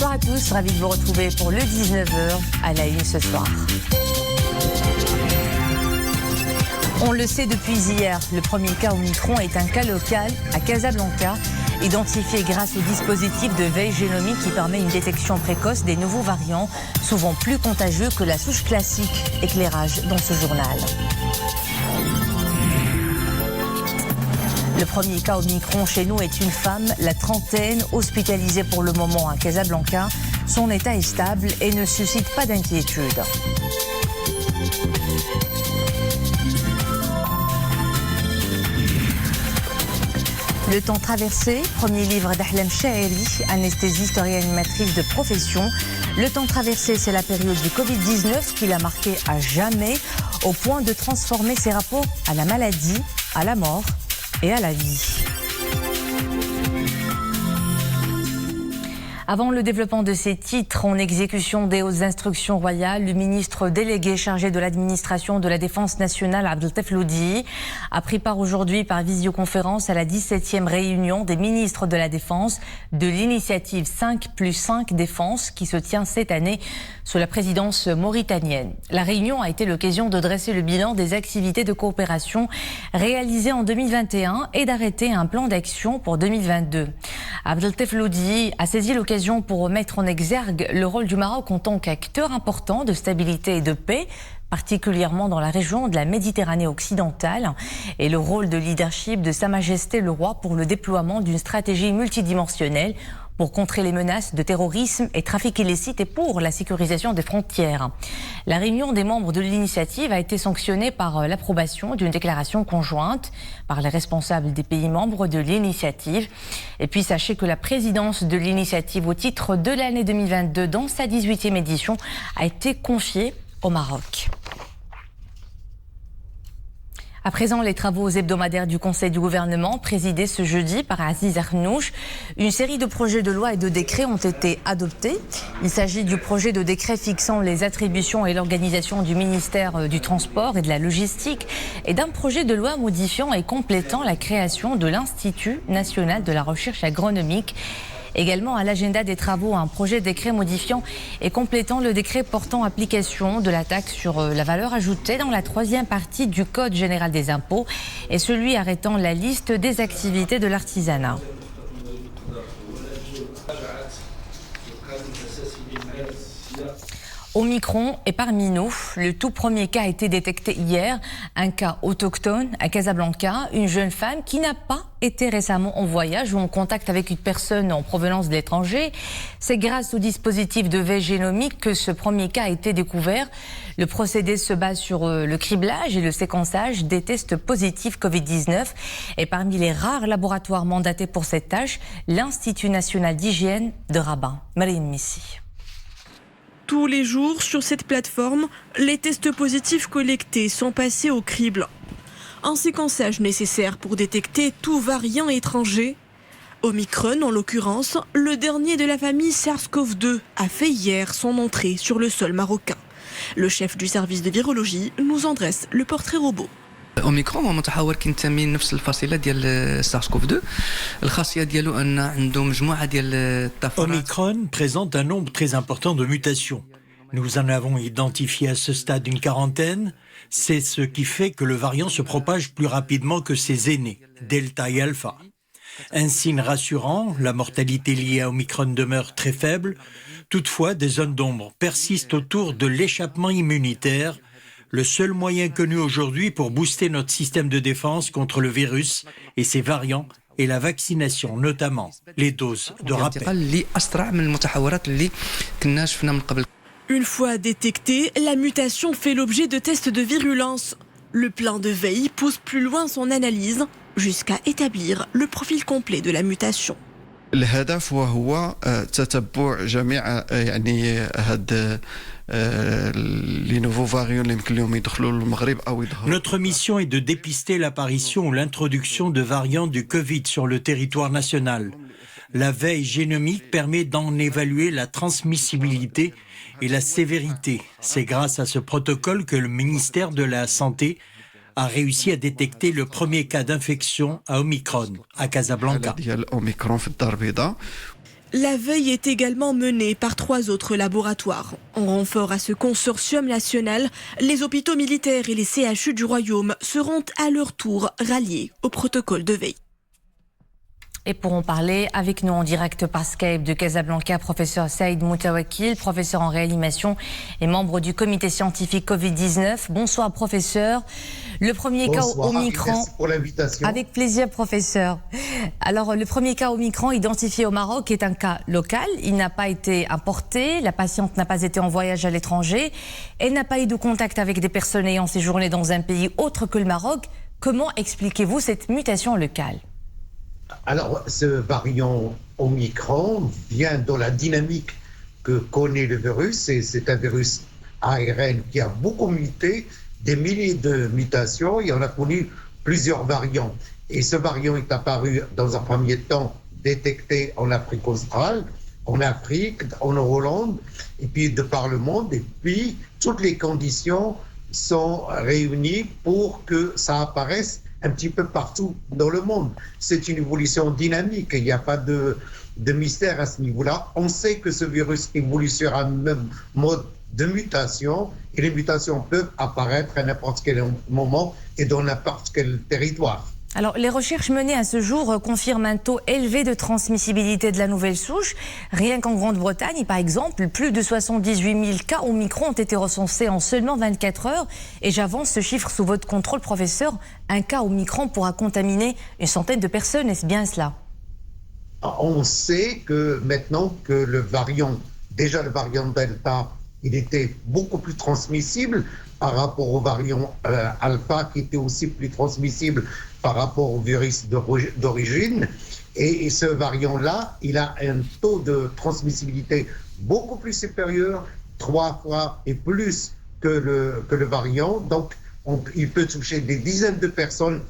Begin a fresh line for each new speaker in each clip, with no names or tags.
Bonsoir à tous, ravi de vous retrouver pour le 19h à la une ce soir. On le sait depuis hier, le premier cas Omicron est un cas local à Casablanca, identifié grâce au dispositif de veille génomique qui permet une détection précoce des nouveaux variants, souvent plus contagieux que la souche classique. Éclairage dans ce journal. Le premier cas Omicron chez nous est une femme, la trentaine, hospitalisée pour le moment à Casablanca. Son état est stable et ne suscite pas d'inquiétude. Le temps traversé, premier livre d'Ahlam Chaheri, anesthésiste et animatrice de profession. Le temps traversé, c'est la période du Covid-19 qui l'a marqué à jamais, au point de transformer ses rapports à la maladie, à la mort et à la vie. Avant le développement de ces titres en exécution des hautes instructions royales, le ministre délégué chargé de l'administration de la défense nationale, Abdeltef Loudi, a pris part aujourd'hui par visioconférence à la 17e réunion des ministres de la Défense de l'initiative 5+5 Défense qui se tient cette année sous la présidence mauritanienne. La réunion a été l'occasion de dresser le bilan des activités de coopération réalisées en 2021 et d'arrêter un plan d'action pour 2022. Abdeltef Loudi a saisi l'occasion pour mettre en exergue le rôle du Maroc en tant qu'acteur important de stabilité et de paix, particulièrement dans la région de la Méditerranée occidentale, et le rôle de leadership de Sa Majesté le Roi pour le déploiement d'une stratégie multidimensionnelle pour contrer les menaces de terrorisme et trafic illicite et pour la sécurisation des frontières. La réunion des membres de l'initiative a été sanctionnée par l'approbation d'une déclaration conjointe par les responsables des pays membres de l'initiative. Et puis sachez que la présidence de l'initiative au titre de l'année 2022 dans sa 18e édition a été confiée au Maroc. À présent, les travaux hebdomadaires du Conseil du gouvernement, présidés ce jeudi par Aziz Arnouch. Une série de projets de loi et de décrets ont été adoptés. Il s'agit du projet de décret fixant les attributions et l'organisation du ministère du Transport et de la Logistique et d'un projet de loi modifiant et complétant la création de l'Institut national de la recherche agronomique. Également à l'agenda des travaux, un projet de décret modifiant et complétant le décret portant application de la taxe sur la valeur ajoutée dans la 3e partie du Code général des impôts et celui arrêtant la liste des activités de l'artisanat. Omicron est parmi nous. Le tout premier cas a été détecté hier. Un cas autochtone à Casablanca. Une jeune femme qui n'a pas été récemment en voyage ou en contact avec une personne en provenance de l'étranger. C'est grâce au dispositif de veille génomique que ce premier cas a été découvert. Le procédé se base sur le criblage et le séquençage des tests positifs Covid-19. Et parmi les rares laboratoires mandatés pour cette tâche, l'Institut national d'hygiène de Rabat. Marine Missi.
Tous les jours, sur cette plateforme, les tests positifs collectés sont passés au crible. Un séquençage nécessaire pour détecter tout variant étranger. Omicron, en l'occurrence, le dernier de la famille SARS-CoV-2, a fait hier son entrée sur le sol marocain. Le chef du service de virologie nous en dresse le portrait robot.
اوميكرون هو متحور كينتمي لنفس الفصيله ديال سارس كوف 2 الخاصيه ديالو ان عنده مجموعه ديال الطفرات.
Omicron présente un nombre très important de mutations. Nous en avons identifié à ce stade une quarantaine. C'est ce qui fait que le variant se propage plus rapidement que ses aînés, Delta et Alpha. Un signe rassurant, la mortalité liée à Omicron demeure très faible. Toutefois, des zones d'ombre persistent autour de l'échappement immunitaire. Le seul moyen connu aujourd'hui pour booster notre système de défense contre le virus et ses variants est la vaccination, notamment les doses de rappel.
Une fois détectée, la mutation fait l'objet de tests de virulence. Le plan de veille pousse plus loin son analyse jusqu'à établir le profil complet de la mutation.
الهدف وهو تتبع جميع يعني هاد les nouveaux variants اللي يمكن لهم يدخلوا للمغرب أو يظهروا.
Notre mission est de dépister l'apparition ou l'introduction de variants du Covid sur le territoire national. La veille génomique permet d'en évaluer la transmissibilité et la sévérité. C'est grâce à ce protocole que le ministère de la Santé a réussi à détecter le premier cas d'infection à Omicron, à Casablanca.
La veille est également menée par 3 autres laboratoires. En renfort à ce consortium national, les hôpitaux militaires et les CHU du Royaume seront à leur tour ralliés au protocole de veille.
Et pour en parler avec nous en direct par Skype de Casablanca, professeur Saïd Moutawakil, professeur en réanimation et membre du comité scientifique Covid-19. Bonsoir professeur. Le premier cas Omicron.
Merci pour l'invitation.
Avec plaisir professeur. Alors le premier cas Omicron identifié au Maroc est un cas local. Il n'a pas été importé, la patiente n'a pas été en voyage à l'étranger, elle n'a pas eu de contact avec des personnes ayant séjourné dans un pays autre que le Maroc. Comment expliquez-vous cette mutation locale ?
Alors, ce variant Omicron vient dans la dynamique que connaît le virus. C'est un virus ARN qui a beaucoup muté, des milliers de mutations. Il en a connu plusieurs variants. Et ce variant est apparu dans un premier temps détecté en Afrique australe, en Afrique, en Hollande, et puis de par le monde. Et puis, toutes les conditions sont réunies pour que ça apparaisse un petit peu partout dans le monde. C'est une évolution dynamique, il n'y a pas de mystère à ce niveau-là. On sait que ce virus évolue sur un même mode de mutation et les mutations peuvent apparaître à n'importe quel moment et dans n'importe quel territoire.
Alors, les recherches menées à ce jour confirment un taux élevé de transmissibilité de la nouvelle souche. Rien qu'en Grande-Bretagne, par exemple, plus de 78 000 cas Omicron ont été recensés en seulement 24 heures. Et j'avance ce chiffre sous votre contrôle, professeur. Un cas Omicron pourra contaminer une centaine de personnes, est-ce bien cela ?
On sait que maintenant que le variant Delta, il était beaucoup plus transmissible par rapport au variant Alpha qui était aussi plus transmissible par rapport au virus d'origine. Et ce variant-là, il a un taux de transmissibilité beaucoup plus supérieur, 3 fois et plus que le variant. Donc, il peut toucher des dizaines de personnes.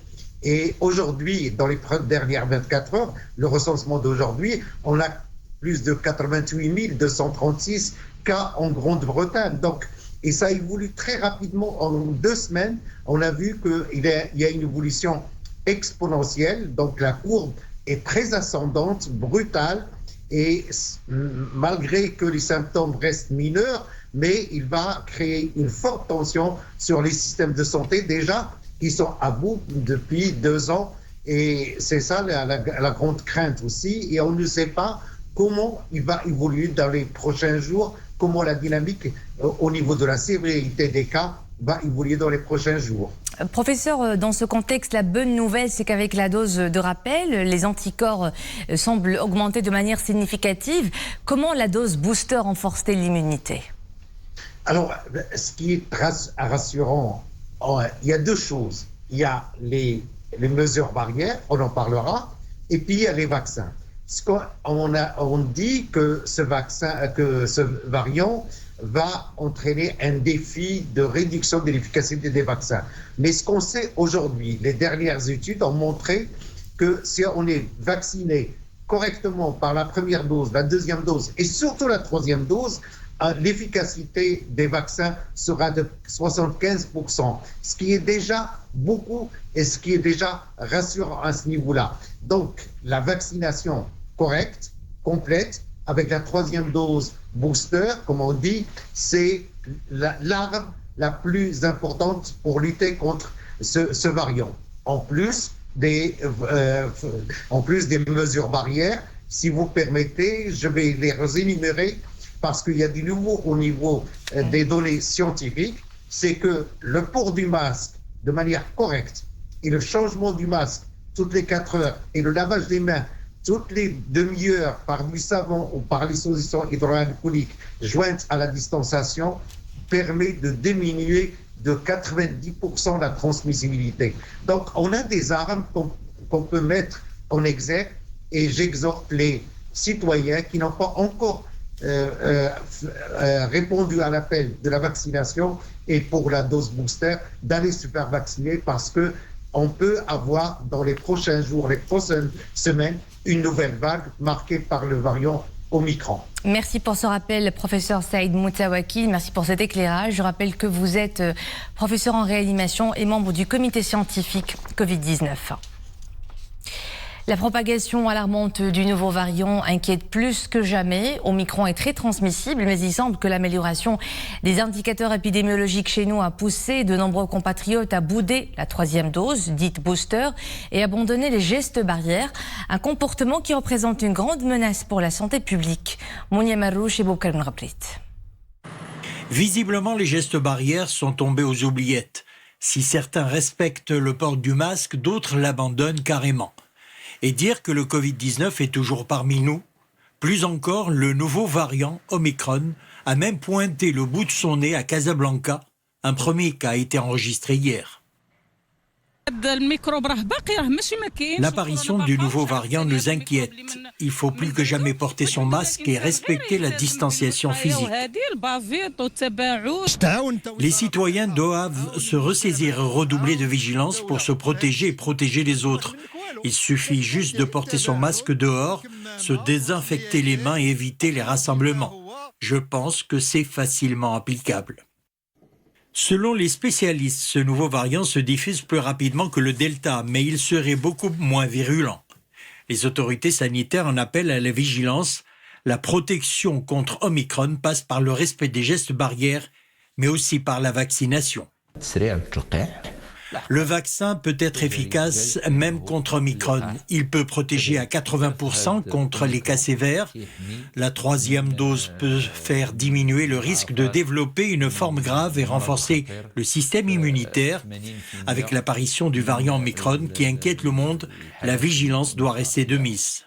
Et aujourd'hui, dans les dernières 24 heures, le recensement d'aujourd'hui, on a plus de 88 236 cas en Grande-Bretagne. Donc, et ça évolue très rapidement. En 2 semaines, on a vu qu'il y a une évolution exponentielle. Donc la courbe est très ascendante, brutale, et malgré que les symptômes restent mineurs, mais il va créer une forte tension sur les systèmes de santé déjà qui sont à bout depuis 2 ans. Et c'est ça la grande crainte aussi. Et on ne sait pas comment il va évoluer dans les prochains jours, comment la dynamique au niveau de la sévérité des cas va évoluer dans les prochains jours.
Professeur, dans ce contexte, la bonne nouvelle, c'est qu'avec la dose de rappel, les anticorps semblent augmenter de manière significative. Comment la dose booster renforce-t-elle l'immunité ?
Alors, ce qui est rassurant, il y a 2 choses. Il y a les mesures barrières, on en parlera, et puis il y a les vaccins. On dit que ce variant va entraîner un défi de réduction de l'efficacité des vaccins. Mais ce qu'on sait aujourd'hui, les dernières études ont montré que si on est vacciné correctement par la première dose, la deuxième dose et surtout la troisième dose, l'efficacité des vaccins sera de 75%, ce qui est déjà beaucoup et ce qui est déjà rassurant à ce niveau-là. Donc, la vaccination correcte, complète, avec la troisième dose booster, comme on dit, c'est l'arme la plus importante pour lutter contre ce variant. En plus des mesures barrières, si vous permettez, je vais les énumérer parce qu'il y a du nouveau au niveau des données scientifiques, c'est que le port du masque de manière correcte et le changement du masque toutes les 4 heures et le lavage des mains toutes les demi-heures par du savon ou par les solutions hydroalcooliques jointes à la distanciation permet de diminuer de 90% la transmissibilité. Donc, on a des armes qu'on peut mettre en exergue et j'exhorte les citoyens qui n'ont pas encore répondu à l'appel de la vaccination et pour la dose booster d'aller se faire vacciner parce que on peut avoir dans les prochains jours, les prochaines semaines, une nouvelle vague marquée par le variant Omicron.
Merci pour ce rappel, professeur Saïd Moutawakil. Merci pour cet éclairage. Je rappelle que vous êtes professeur en réanimation et membre du comité scientifique Covid-19. La propagation alarmante du nouveau variant inquiète plus que jamais. Omicron est très transmissible, mais il semble que l'amélioration des indicateurs épidémiologiques chez nous a poussé de nombreux compatriotes à bouder la 3e dose, dite booster, et abandonner les gestes barrières. Un comportement qui représente une grande menace pour la santé publique. Mounia Marouche et Boukar Mrabrit.
Visiblement, les gestes barrières sont tombés aux oubliettes. Si certains respectent le port du masque, d'autres l'abandonnent carrément. Et dire que le Covid-19 est toujours parmi nous. Plus encore, le nouveau variant Omicron a même pointé le bout de son nez à Casablanca. Un premier cas a été enregistré hier. L'apparition du nouveau variant nous inquiète. Il faut plus que jamais porter son masque et respecter la distanciation physique. Les citoyens doivent se ressaisir et redoubler de vigilance pour se protéger et protéger les autres. Il suffit juste de porter son masque dehors, se désinfecter les mains et éviter les rassemblements. Je pense que c'est facilement applicable. Selon les spécialistes, ce nouveau variant se diffuse plus rapidement que le Delta, mais il serait beaucoup moins virulent. Les autorités sanitaires en appellent à la vigilance. La protection contre Omicron passe par le respect des gestes barrières, mais aussi par la vaccination. Le vaccin peut être efficace même contre Omicron. Il peut protéger à 80% contre les cas sévères. La 3e dose peut faire diminuer le risque de développer une forme grave et renforcer le système immunitaire. Avec l'apparition du variant Omicron qui inquiète le monde, la vigilance doit rester de mise.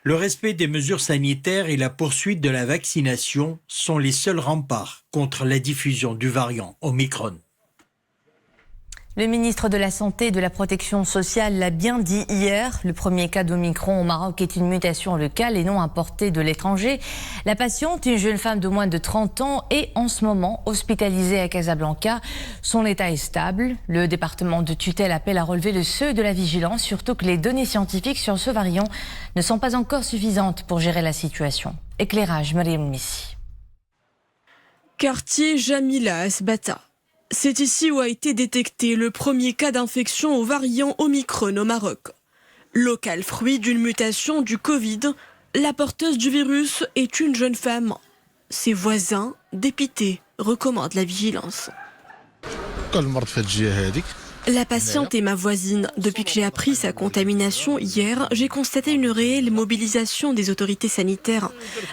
Le respect des mesures sanitaires et la poursuite de la vaccination sont les seuls remparts contre la diffusion du variant Omicron.
Le ministre de la Santé et de la Protection sociale l'a bien dit hier. Le premier cas d'Omicron au Maroc est une mutation locale et non importée de l'étranger. La patiente, une jeune femme de moins de 30 ans, est en ce moment hospitalisée à Casablanca. Son état est stable. Le département de tutelle appelle à relever le seuil de la vigilance, surtout que les données scientifiques sur ce variant ne sont pas encore suffisantes pour gérer la situation. Éclairage, Mariam Missi.
Quartier Jamila Asbata. C'est ici où a été détecté le premier cas d'infection au variant Omicron au Maroc. Local fruit d'une mutation du Covid, la porteuse du virus est une jeune femme. Ses voisins, dépités, recommandent la vigilance. La patiente est ma voisine. Depuis que j'ai appris sa contamination hier, j'ai constaté une réelle mobilisation des autorités sanitaires.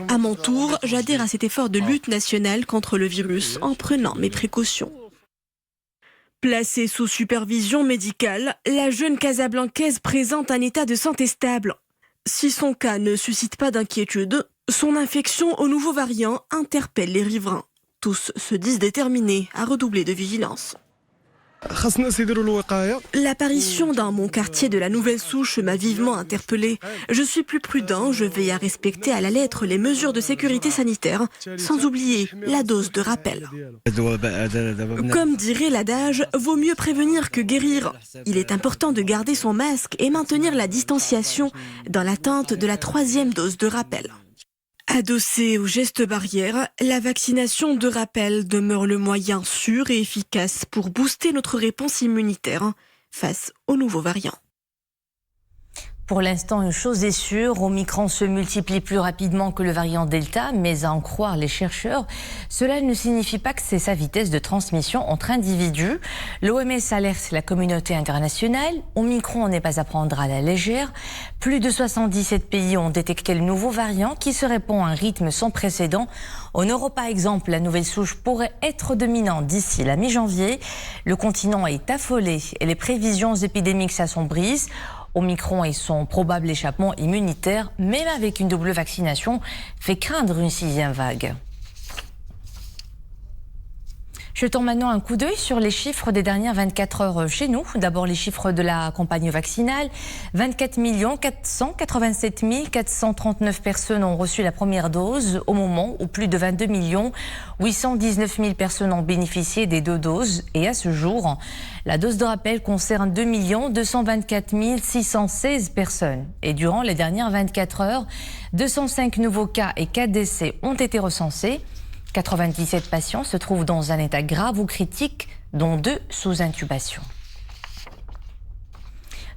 À mon tour, j'adhère à cet effort de lutte nationale contre le virus en prenant mes précautions. Placée sous supervision médicale, la jeune Casablancaise présente un état de santé stable. Si son cas ne suscite pas d'inquiétude, son infection au nouveau variant interpelle les riverains. Tous se disent déterminés à redoubler de vigilance. L'apparition dans mon quartier de la nouvelle souche m'a vivement interpellée. Je suis plus prudent, je veille à respecter à la lettre les mesures de sécurité sanitaire, sans oublier la dose de rappel. Comme dirait l'adage, vaut mieux prévenir que guérir. Il est important de garder son masque et maintenir la distanciation dans l'attente de la 3e dose de rappel. Adossée aux gestes barrières, la vaccination de rappel demeure le moyen sûr et efficace pour booster notre réponse immunitaire face aux nouveaux variants.
Pour l'instant, une chose est sûre, Omicron se multiplie plus rapidement que le variant Delta, mais à en croire les chercheurs, cela ne signifie pas que c'est sa vitesse de transmission entre individus. L'OMS alerte la communauté internationale. Omicron n'est pas à prendre à la légère. Plus de 77 pays ont détecté le nouveau variant qui se répand à un rythme sans précédent. En Europe, par exemple, la nouvelle souche pourrait être dominante d'ici la mi-janvier. Le continent est affolé et les prévisions épidémiques s'assombrissent. Omicron et son probable échappement immunitaire, même avec une double vaccination, fait craindre une 6e vague. Jetons maintenant un coup d'œil sur les chiffres des dernières 24 heures chez nous. D'abord les chiffres de la campagne vaccinale. 24 487 439 personnes ont reçu la première dose au moment où plus de 22 819 000 personnes ont bénéficié des 2 doses. Et à ce jour, la dose de rappel concerne 2 224 616 personnes. Et durant les dernières 24 heures, 205 nouveaux cas et 4 décès ont été recensés. 97 patients se trouvent dans un état grave ou critique, dont 2 sous intubation.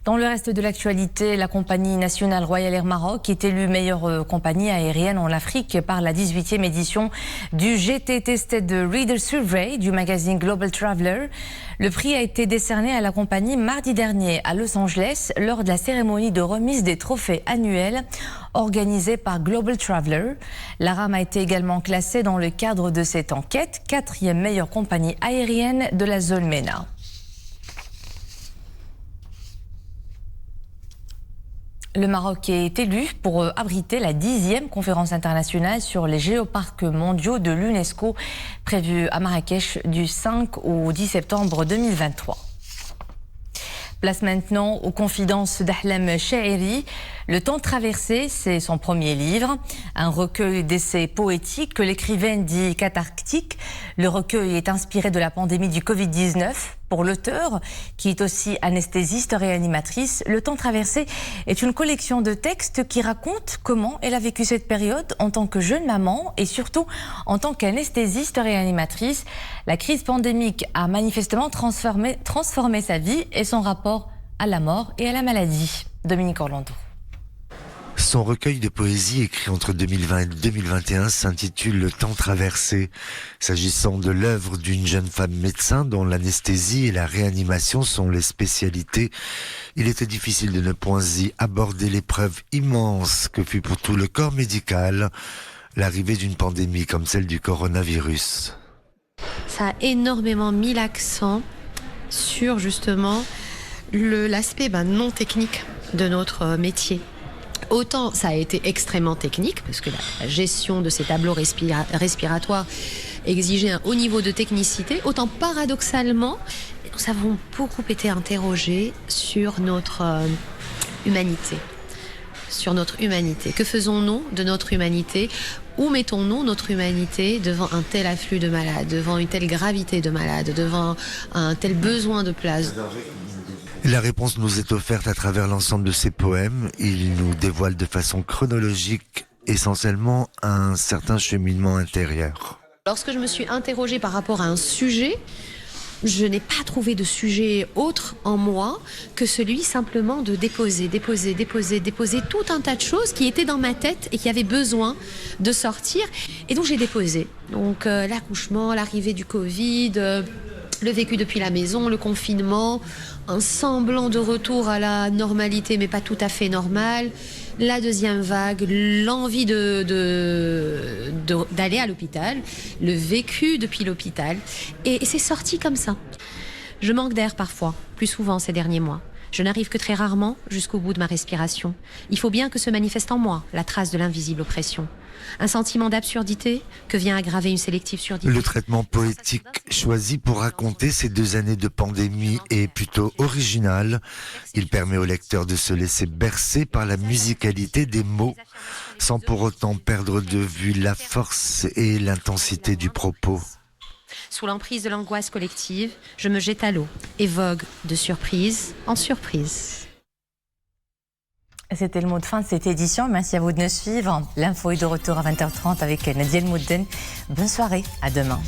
Dans le reste de l'actualité, la compagnie nationale Royal Air Maroc est élue meilleure compagnie aérienne en Afrique par la 18e édition du GT Tested Reader Survey du magazine Global Traveler. Le prix a été décerné à la compagnie mardi dernier à Los Angeles lors de la cérémonie de remise des trophées annuels organisée par Global Traveler. L'ARAM a été également classée dans le cadre de cette enquête, 4e meilleure compagnie aérienne de la zone MENA. Le Maroc est élu pour abriter la 10e conférence internationale sur les géoparcs mondiaux de l'UNESCO prévue à Marrakech du 5 au 10 septembre 2023. Place maintenant aux confidences d'Ahlam Shaeri. Le temps traversé, c'est son premier livre, un recueil d'essais poétiques que l'écrivaine dit cathartique. Le recueil est inspiré de la pandémie du Covid-19. Pour l'auteur, qui est aussi anesthésiste réanimatrice, Le temps traversé est une collection de textes qui racontent comment elle a vécu cette période en tant que jeune maman et surtout en tant qu'anesthésiste réanimatrice. La crise pandémique a manifestement transformé sa vie et son rapport à la mort et à la maladie. Dominique Orlando.
Son recueil de poésie écrit entre 2020 et 2021 s'intitule « Le temps traversé ». S'agissant de l'œuvre d'une jeune femme médecin dont l'anesthésie et la réanimation sont les spécialités, il était difficile de ne point y aborder l'épreuve immense que fut pour tout le corps médical l'arrivée d'une pandémie comme celle du coronavirus.
Ça a énormément mis l'accent sur justement l'aspect non technique de notre métier. Autant ça a été extrêmement technique, parce que la gestion de ces tableaux respiratoires exigeait un haut niveau de technicité, autant paradoxalement, nous avons beaucoup été interrogés sur notre humanité. Sur notre humanité. Que faisons-nous de notre humanité ? Où mettons-nous notre humanité devant un tel afflux de malades, devant une telle gravité de malades, devant un tel besoin de place ?
La réponse nous est offerte à travers l'ensemble de ses poèmes. Il nous dévoile de façon chronologique essentiellement un certain cheminement intérieur.
Lorsque je me suis interrogée par rapport à un sujet, je n'ai pas trouvé de sujet autre en moi que celui simplement de déposer tout un tas de choses qui étaient dans ma tête et qui avaient besoin de sortir. Et donc j'ai déposé. Donc l'accouchement, l'arrivée du Covid, le vécu depuis la maison, le confinement, un semblant de retour à la normalité mais pas tout à fait normal, la deuxième vague, l'envie d'aller à l'hôpital, le vécu depuis l'hôpital. Et c'est sorti comme ça. Je manque d'air parfois, plus souvent ces derniers mois. Je n'arrive que très rarement jusqu'au bout de ma respiration. Il faut bien que se manifeste en moi la trace de l'invisible oppression. Un sentiment d'absurdité que vient aggraver une sélective surdité.
Le traitement poétique choisi pour raconter ces 2 années de pandémie est plutôt original. Il permet au lecteur de se laisser bercer par la musicalité des mots, sans pour autant perdre de vue la force et l'intensité du propos.
Sous l'emprise de l'angoisse collective, je me jette à l'eau et vogue de surprise en surprise.
C'était le mot de fin de cette édition. Merci à vous de nous suivre. L'info est de retour à 20h30 avec Nadia El Moudden. Bonne soirée, à demain.